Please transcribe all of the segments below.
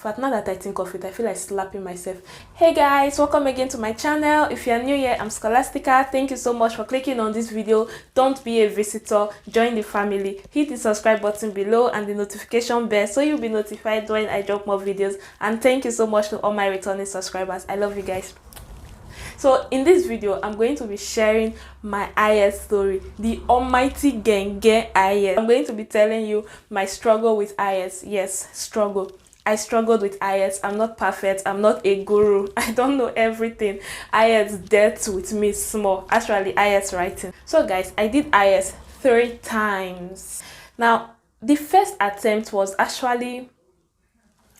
fact, now that I think of it, I feel like slapping myself. Hey guys, welcome again to my channel. If you are new here, I'm Scholastica. Thank you so much for clicking on this video. Don't be a visitor, join the family. Hit the subscribe button below and the notification bell so you'll be notified when I drop more videos. And thank you so much to all my returning subscribers. I love you guys. So in this video, I'm going to be sharing my Ielts story, the almighty Genge Ielts. I'm going to be telling you my struggle with Ielts. Yes, struggle. I struggled with Ielts. I'm not perfect. I'm not a guru. I don't know everything. Ielts dealt with me small. Actually, Ielts writing. So guys, I did Ielts 3 times. Now, the first attempt was actually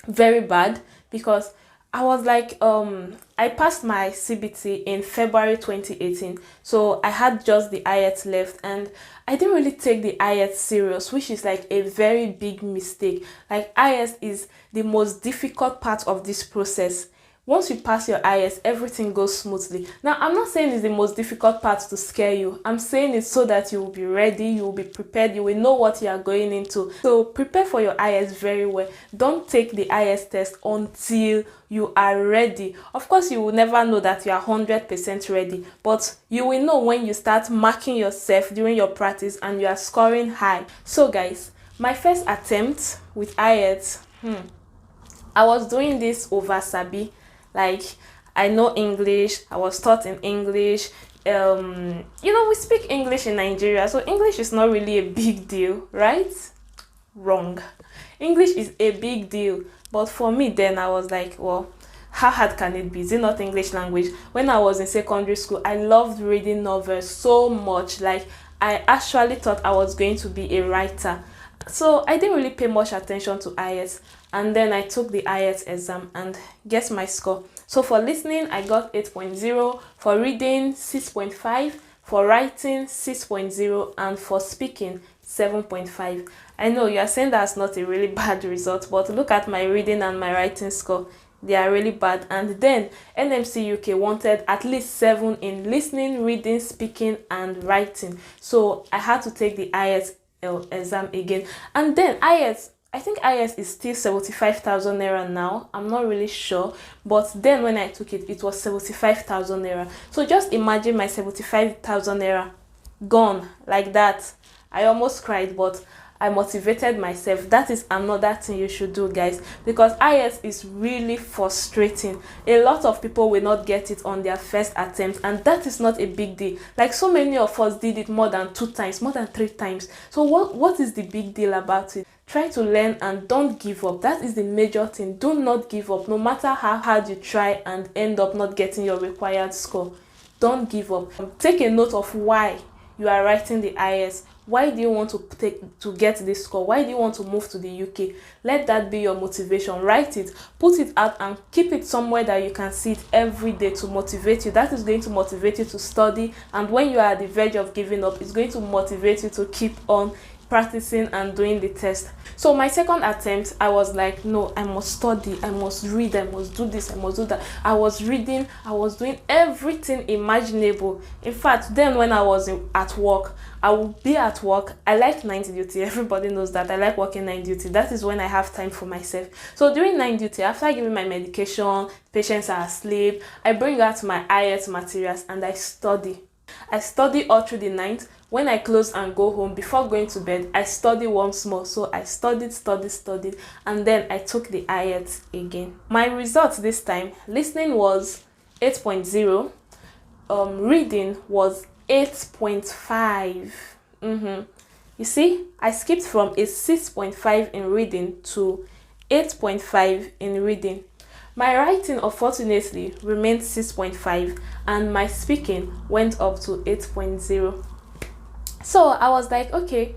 very bad because I was like, I passed my CBT in February 2018, so I had just the Ielts left, and I didn't really take the Ielts serious, which is like a very big mistake. Like, Ielts is the most difficult part of this process. Once you pass your Ielts, everything goes smoothly. Now, I'm not saying it's the most difficult part to scare you. I'm saying it so that you will be ready, you will be prepared, you will know what you are going into. So prepare for your Ielts very well. Don't take the Ielts test until you are ready. Of course, you will never know that you are 100% ready, but you will know when you start marking yourself during your practice and you are scoring high. So guys, my first attempt with Ielts, I was doing this over Sabi. Like, I know English, I was taught in English. You know, we speak English in Nigeria, so English is not really a big deal, right? Wrong. English is a big deal, but for me then, I was like, well, how hard can it be? Is it not English language? When I was in secondary school, I loved reading novels so much. Like, I actually thought I was going to be a writer. So I didn't really pay much attention to Ielts, and then I took the Ielts exam and guess my score. So for listening, I got 8.0, for reading 6.5, for writing 6.0, and for speaking 7.5. I know you are saying that's not a really bad result, but look at my reading and my writing score. They are really bad. And then NMC UK wanted at least 7 in listening, reading, speaking, and writing. So I had to take the Ielts exam again. And then Ielts, I think Ielts is still 75,000 naira now. I'm not really sure, but then when I took it, it was 75,000 naira. So just imagine my 75,000 naira gone like that. I almost cried, but I motivated myself. That is another thing you should do, guys, because Ielts is really frustrating. A lot of people will not get it on their first attempt, and that is not a big deal. Like, so many of us did it more than 2 times, more than 3 times. So what is the big deal about it? Try to learn and don't give up. That is the major thing. Do not give up, no matter how hard you try and end up not getting your required score. Don't give up. Take a note of why you are writing the Ielts. Why do you want to get this score? Why do you want to move to the UK? Let that be your motivation. Write it, put it out, and keep it somewhere that you can see it every day to motivate you. That is going to motivate you to study, and when you are at the verge of giving up, it's going to motivate you to keep on practicing and doing the test. So my second attempt, I was like, no, I must study, I must read, I must do this, I must do that. I was reading, I was doing everything imaginable. In fact, then when I was at work, I would be at work. I like night duty. Everybody knows that I like working night duty. That is when I have time for myself. So during night duty, after giving my medication, patients are asleep, I bring out my Ielts materials and I study. I study all through the night. When I close and go home, before going to bed, I study once more. So I studied, and then I took the Ielts again. My results this time, listening was 8.0, reading was 8.5. You see, I skipped from a 6.5 in reading to 8.5 in reading. My writing, unfortunately, remained 6.5, and my speaking went up to 8.0. So I was like, okay,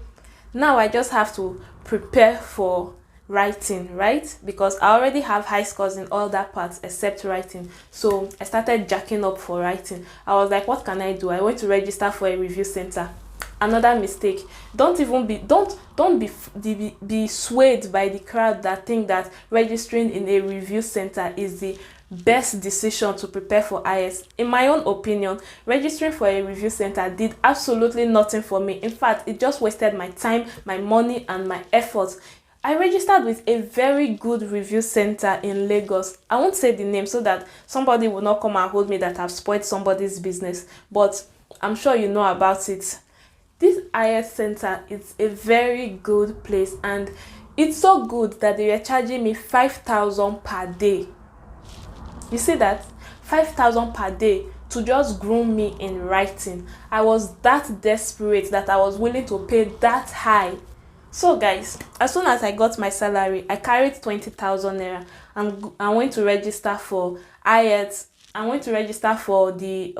now I just have to prepare for writing, right? Because I already have high scores in all that parts except writing. So I started jacking up for writing. I was like, what can I do? I went to register for a review center. Another mistake. Don't be swayed by the crowd that think that registering in a review center is the best decision to prepare for Ielts. In my own opinion, registering for a review center did absolutely nothing for me. In fact, it just wasted my time, my money, and my efforts. I registered with a very good review center in Lagos. I won't say the name so that somebody will not come and hold me that I've spoiled somebody's business, but I'm sure you know about it. This IS center is a very good place, and it's so good that they were charging me 5,000 per day. You see that? 5,000 per day to just groom me in writing. I was that desperate that I was willing to pay that high. So guys, as soon as I got my salary, I carried 20,000 naira and I went to register for Ielts. I went to register for the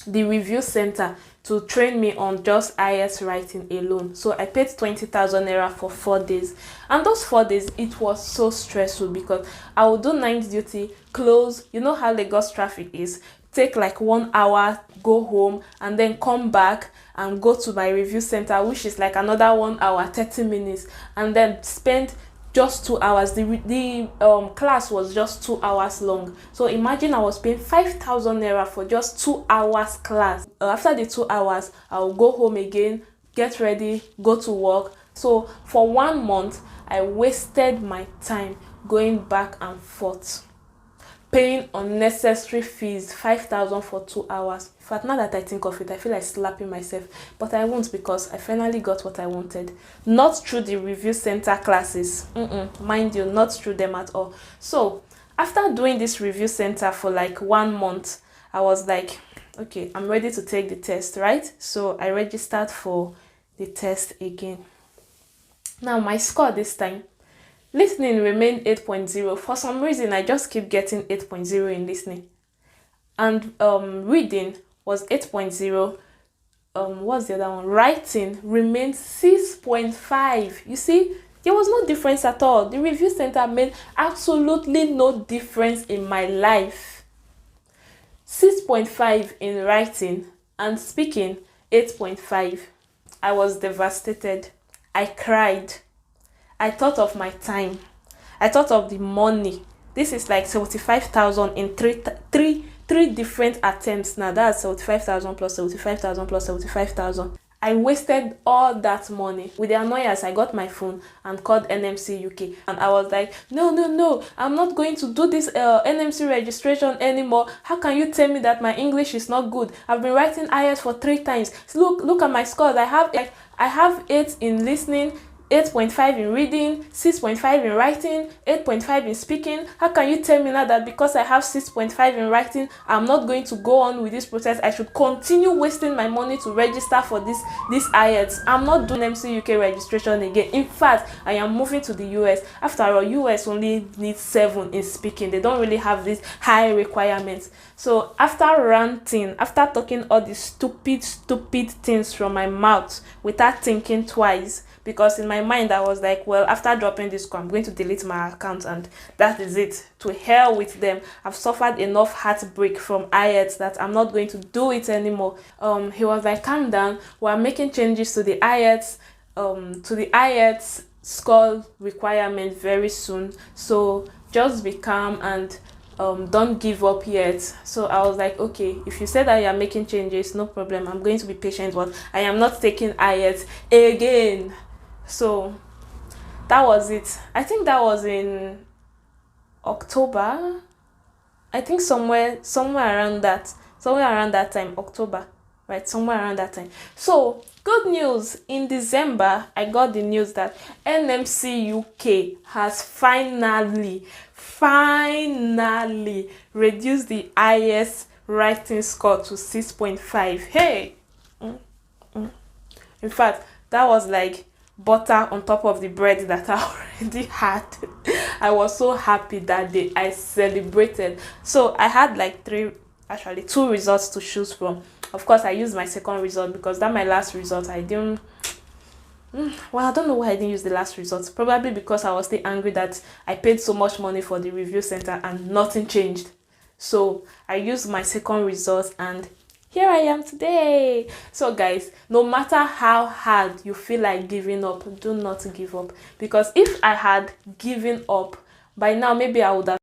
review center to train me on just IELTS writing alone. So I paid 20,000 naira for 4 days, and those 4 days it was so stressful because I would do night duty, close, you know how Lagos traffic is, take like 1 hour, go home, and then come back and go to my review center, which is like another 1 hour 30 minutes, and then spend just 2 hours. The class was just 2 hours long. So imagine I was paying 5,000 naira for just 2 hours class. After the 2 hours, I'll go home again, get ready, go to work. So for 1 month, I wasted my time going back and forth, paying unnecessary fees, 5,000 for 2 hours. In fact, now that I think of it, I feel like slapping myself, but I won't because I finally got what I wanted. Not through the review center classes, mind you, not through them at all. So after doing this review center for like 1 month, I was like, okay, I'm ready to take the test, right? So I registered for the test again. Now my score this time, listening remained 8.0. For some reason, I just keep getting 8.0 in listening. And reading was 8.0. What's the other one? Writing remained 6.5. You see, there was no difference at all. The review center made absolutely no difference in my life. 6.5 in writing, and speaking 8.5. I was devastated. I cried. I thought of my time. I thought of the money. This is like 75,000 in three different attempts. Now that's 75,000 plus 75,000 plus 75,000. I wasted all that money. With the annoyance, I got my phone and called NMC UK, and I was like, no, I'm not going to do this NMC registration anymore. How can you tell me that my English is not good? I've been writing IELTS for 3 times. Look at my scores. I have 8 in listening, 8.5 in reading, 6.5 in writing, 8.5 in speaking. How can you tell me now that because I have 6.5 in writing, I'm not going to go on with this process? I should continue wasting my money to register for this IELTS. I'm not doing MC UK registration again. In fact, I am moving to the US. After all, US only needs 7 in speaking. They don't really have these high requirements. So after ranting, after talking all these stupid things from my mouth without thinking twice, because in my mind I was like, well, after dropping this score, I'm going to delete my account and that is it. To hell with them. I've suffered enough heartbreak from IELTS that I'm not going to do it anymore. He was like, calm down, we're making changes to the IELTS score requirement very soon, so just be calm and don't give up yet. So I was like, okay, if you said that you're making changes, no problem, I'm going to be patient, but I am not taking IELTS again. So that was it. I think that was in October. I think somewhere around that time, October, right? Somewhere around that time. So good news, in December, I got the news that NMC UK has finally reduced the IELTS writing score to 6.5. Hey! In fact, that was like butter on top of the bread that I already had. I was so happy that day. I celebrated. So I had like 2 results to choose from. Of course, I used my second result because that my last result, I didn't. Well, I don't know why I didn't use the last result. Probably because I was still angry that I paid so much money for the review center and nothing changed. So I used my second result and here I am today. So guys, no matter how hard you feel like giving up, do not give up. Because if I had given up, by now maybe I would have